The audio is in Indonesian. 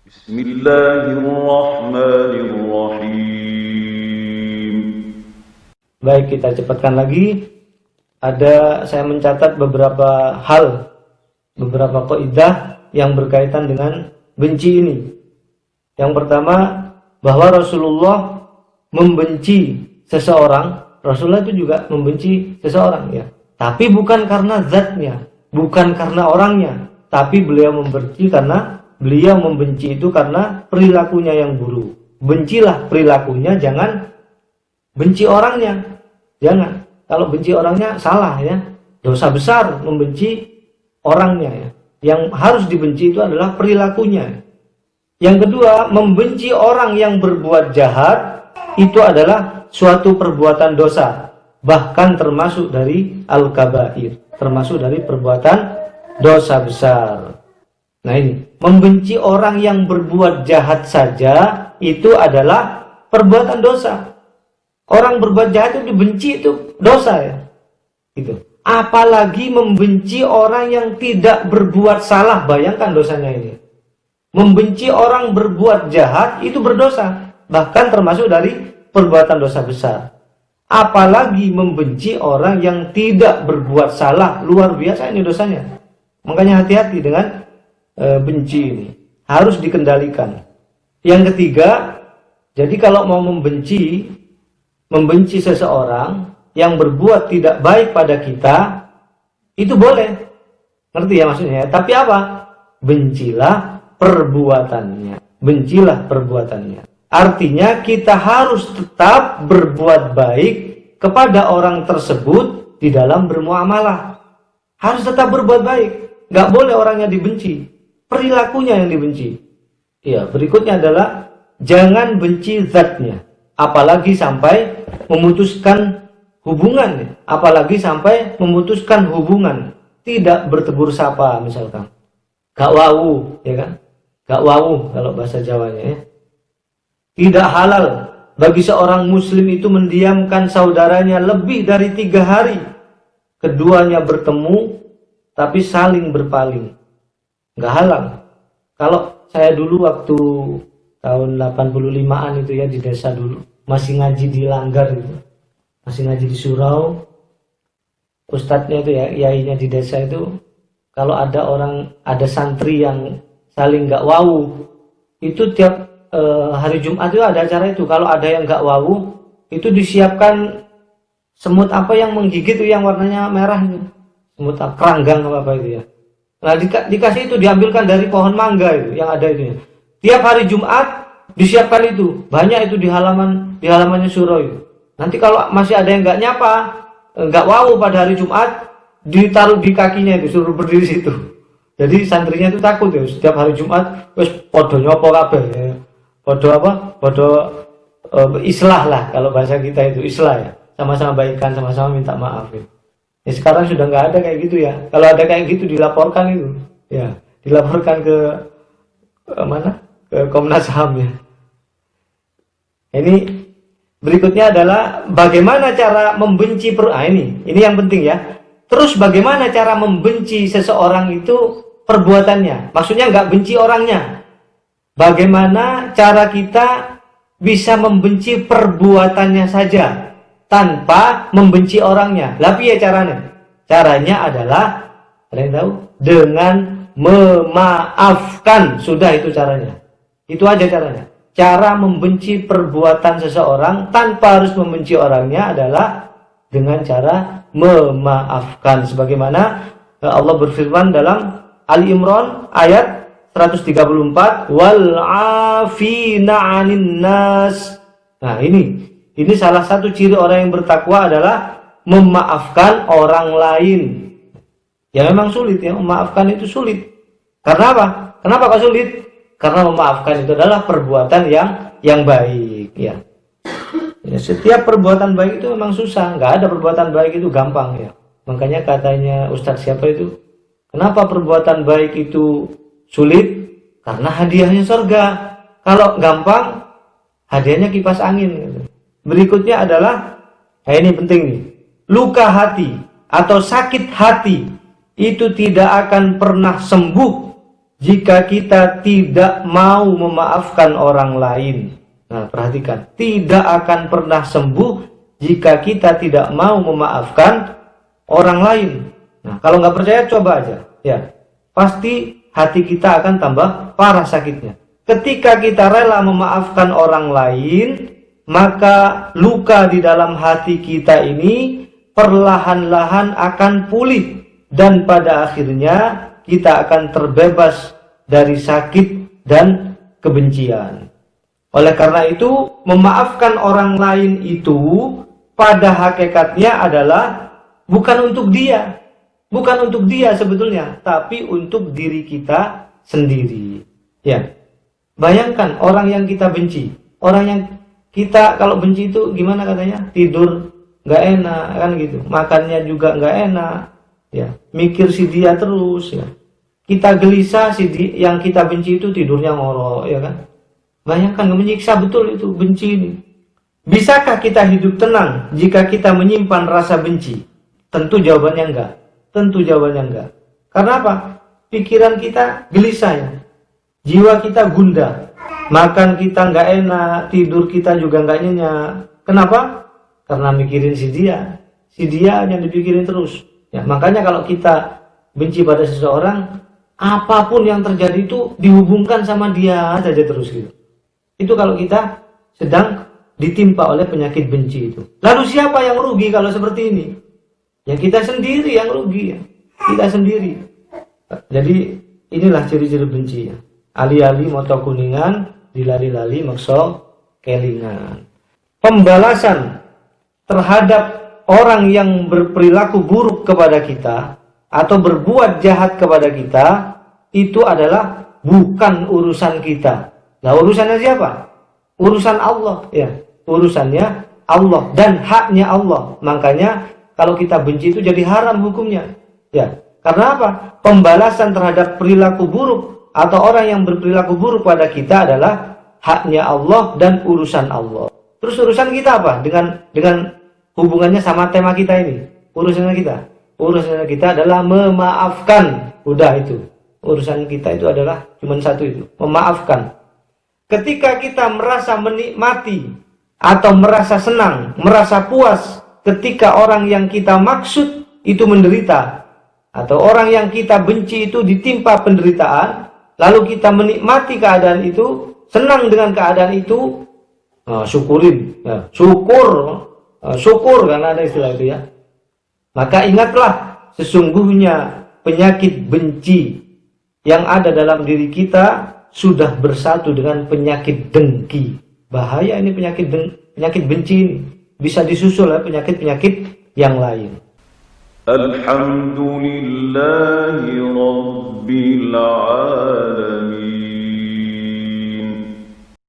Bismillahirrahmanirrahim. Baik, kita cepatkan lagi. Saya mencatat beberapa hal, beberapa kaidah yang berkaitan dengan benci ini. Yang pertama, bahwa Rasulullah membenci seseorang. Rasulullah itu juga membenci seseorang, ya. Tapi bukan karena zatnya, bukan karena orangnya, tapi beliau membenci itu karena perilakunya yang buruk. Bencilah perilakunya, jangan benci orangnya. Jangan. Kalau benci orangnya salah, ya. Dosa besar membenci orangnya, ya. Yang harus dibenci itu adalah perilakunya. Yang kedua, membenci orang yang berbuat jahat itu adalah suatu perbuatan dosa, bahkan termasuk dari al-kabair, termasuk dari perbuatan dosa besar. Nah, ini membenci orang yang berbuat jahat saja itu adalah perbuatan dosa. Orang berbuat jahat itu dibenci, itu dosa, ya. Gitu. Apalagi membenci orang yang tidak berbuat salah, bayangkan dosanya ini. Membenci orang berbuat jahat itu berdosa, bahkan termasuk dari perbuatan dosa besar. Apalagi membenci orang yang tidak berbuat salah, luar biasa ini dosanya. Makanya hati-hati dengan benci ini, harus dikendalikan. Yang ketiga, jadi kalau mau membenci seseorang yang berbuat tidak baik pada kita, itu boleh, ngerti ya maksudnya. Tapi apa? Bencilah perbuatannya, bencilah perbuatannya. Artinya kita harus tetap berbuat baik kepada orang tersebut di dalam bermuamalah. Harus tetap berbuat baik, nggak boleh orangnya dibenci, perilakunya yang dibenci. Ya, berikutnya adalah jangan benci zatnya, apalagi sampai memutuskan hubungan, tidak bertegur sapa misalkan, gak wau, ya kan, gak wau kalau bahasa Jawanya, ya. Tidak halal bagi seorang muslim itu mendiamkan saudaranya lebih dari 3 hari, keduanya bertemu tapi saling berpaling. Nggak halal. Kalau saya dulu waktu tahun 85-an itu, ya, di desa dulu, masih ngaji di Langgar itu, masih ngaji di Surau, ustadznya itu, ya, yainya di desa itu, kalau ada santri yang saling nggak wau, itu tiap hari Jumat itu ada acara itu. Kalau ada yang nggak wau, itu disiapkan semut apa yang menggigit itu, yang warnanya merah itu, semut keranggang apa itu, ya. Nah, dikasih itu, diambilkan dari pohon mangga itu yang ada itu. Tiap hari Jumat disiapkan itu, banyak itu di halamannya surau itu. Nanti kalau masih ada yang nggak nyapa, nggak wau pada hari Jumat, ditaruh di kakinya itu, suruh berdiri situ. Jadi santrinya itu takut, ya, setiap hari Jumat wis podo nyopo kabeh, ya. Podo islah lah, kalau bahasa kita itu islah, ya. Sama-sama baikan, sama-sama minta maaf, ya. Ya, sekarang sudah nggak ada kayak gitu, ya. Kalau ada kayak gitu dilaporkan itu, ya, dilaporkan ke mana? Ke Komnas HAM, ya. Ini berikutnya adalah bagaimana cara membenci ini yang penting, ya. Terus bagaimana cara membenci seseorang itu perbuatannya? Maksudnya nggak benci orangnya. Bagaimana cara kita bisa membenci perbuatannya saja tanpa membenci orangnya? Lah piye caranya? Caranya adalah, kalian tahu, dengan memaafkan. Sudah, itu caranya. Itu aja caranya. Cara membenci perbuatan seseorang tanpa harus membenci orangnya adalah dengan cara memaafkan. Sebagaimana Allah berfirman dalam Ali Imran ayat 134, wal afina 'anin nas. Nah, ini salah satu ciri orang yang bertakwa adalah memaafkan orang lain. Ya, memang sulit, ya, memaafkan itu sulit. Karena apa? Kenapa kok sulit? Karena memaafkan itu adalah perbuatan yang baik, ya. Ya, setiap perbuatan baik itu memang susah, nggak ada perbuatan baik itu gampang, ya. Makanya katanya Ustadz siapa itu, kenapa perbuatan baik itu sulit? Karena hadiahnya surga. Kalau gampang, hadiahnya kipas angin, gitu. Berikutnya adalah, nah ini penting nih, luka hati atau sakit hati itu tidak akan pernah sembuh jika kita tidak mau memaafkan orang lain. Nah, perhatikan, tidak akan pernah sembuh jika kita tidak mau memaafkan orang lain. Nah, kalau nggak percaya coba aja, ya, pasti hati kita akan tambah parah sakitnya. Ketika kita rela memaafkan orang lain, maka luka di dalam hati kita ini perlahan-lahan akan pulih, dan pada akhirnya kita akan terbebas dari sakit dan kebencian. Oleh karena itu, memaafkan orang lain itu pada hakikatnya adalah bukan untuk dia. Bukan untuk dia sebetulnya, tapi untuk diri kita sendiri. Ya. Bayangkan orang yang kita benci. Orang yang kita kalau benci itu gimana katanya? Tidur nggak enak kan gitu. Makannya juga nggak enak. Ya, mikir si dia terus ya. Kita gelisah yang kita benci itu tidurnya ngorok ya kan. Bayangkan, menyiksa betul itu benci ini. Bisakah kita hidup tenang jika kita menyimpan rasa benci? Tentu jawabannya enggak. Tentu jawabannya enggak. Karena apa? Pikiran kita gelisah ya. Jiwa kita gundah. Makan kita enggak enak, tidur kita juga enggak nyenyak. Kenapa? Karena mikirin si dia. Si dia yang dipikirin terus. Ya, makanya kalau kita benci pada seseorang, apapun yang terjadi itu dihubungkan sama dia saja terus gitu. Itu kalau kita sedang ditimpa oleh penyakit benci itu. Lalu siapa yang rugi kalau seperti ini? Ya kita sendiri yang rugi ya. Kita sendiri. Jadi inilah ciri-ciri benci ya. Ali-ali moto kuningan, dilali-lali makso kelingan. Pembalasan terhadap orang yang berperilaku buruk kepada kita atau berbuat jahat kepada kita itu adalah bukan urusan kita. Nah, urusannya siapa? Urusan Allah ya. Urusannya Allah dan haknya Allah. Makanya kalau kita benci itu jadi haram hukumnya. Ya. Karena apa? Pembalasan terhadap perilaku buruk atau orang yang berperilaku buruk pada kita adalah haknya Allah dan urusan Allah. Terus urusan kita apa? Dengan hubungannya sama tema kita ini. Urusannya kita adalah memaafkan. Udah itu. Urusan kita itu adalah cuma satu itu, memaafkan. Ketika kita merasa menikmati atau merasa senang, merasa puas ketika orang yang kita maksud itu menderita atau orang yang kita benci itu ditimpa penderitaan, lalu kita menikmati keadaan itu, senang dengan keadaan itu, syukurin, ya, syukur karena ada istilah itu ya. Maka ingatlah, sesungguhnya penyakit benci yang ada dalam diri kita sudah bersatu dengan penyakit dengki. Bahaya ini penyakit benci ini. Bisa disusul oleh penyakit-penyakit yang lain. Alhamdulillahi Rabbil Alamin.